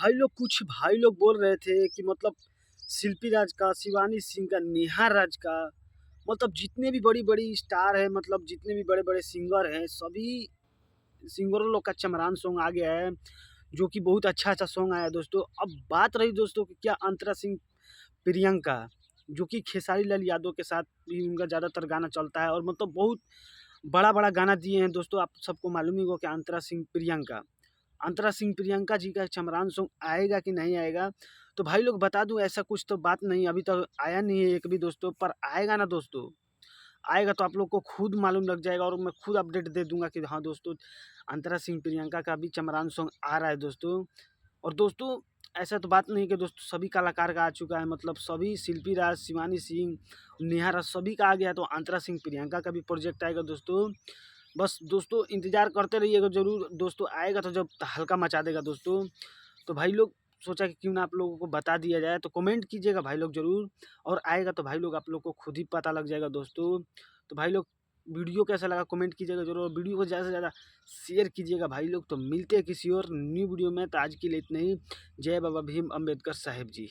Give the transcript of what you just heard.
भाई लोग बोल रहे थे कि मतलब शिल्पी राज का, शिवानी सिंह का, नेहा राज का, मतलब जितने भी बड़ी-बड़ी स्टार हैं, मतलब जितने भी बड़े-बड़े सिंगर हैं, सभी सिंगरों लोग का चमरान सॉन्ग आ गया है, जो कि बहुत अच्छा-अच्छा सॉन्ग आया है दोस्तों। अब बात रही दोस्तों कि क्या अंतरा सिंह प्रियंका, जो कि खेसारी लाल यादव के साथ भी उनका ज़्यादातर गाना चलता है और मतलब बहुत बड़ा-बड़ा गाना दिए हैं दोस्तों। आप सबको मालूम ही होगा कि अंतरा सिंह प्रियंका जी का चमरान सॉन्ग आएगा कि नहीं आएगा? तो भाई लोग बता दूँ, ऐसा कुछ तो बात नहीं, अभी तक आया नहीं है एक भी दोस्तों, पर आएगा ना दोस्तों। आएगा तो आप लोग को खुद मालूम लग जाएगा और मैं खुद अपडेट दे दूँगा कि हाँ दोस्तों, अंतरा सिंह प्रियंका का भी चमरान सॉन्ग आ रहा है दोस्तों। और दोस्तों, ऐसा तो बात नहीं कि दोस्तों सभी कलाकार का आ चुका है, मतलब सभी शिल्पी राज, शिवानी सिंह, नेहा राज सभी का आ गया, तो अंतरा सिंह प्रियंका का भी प्रोजेक्ट आएगा दोस्तों। बस दोस्तों इंतज़ार करते रहिएगा ज़रूर दोस्तों, आएगा तो जब हल्का मचा देगा दोस्तों। तो भाई लोग सोचा कि क्यों ना आप लोगों को बता दिया जाए, तो कमेंट कीजिएगा भाई लोग ज़रूर। और आएगा तो भाई लोग आप लोग को खुद ही पता लग जाएगा दोस्तों। तो भाई लोग, वीडियो कैसा लगा कमेंट कीजिएगा ज़रूर, और वीडियो को ज़्यादा से ज़्यादा शेयर कीजिएगा भाई लोग। तो मिलते हैं किसी और न्यू वीडियो में, तो आज के लिए इतना ही। जय बाबा भीम अम्बेडकर साहेब जी।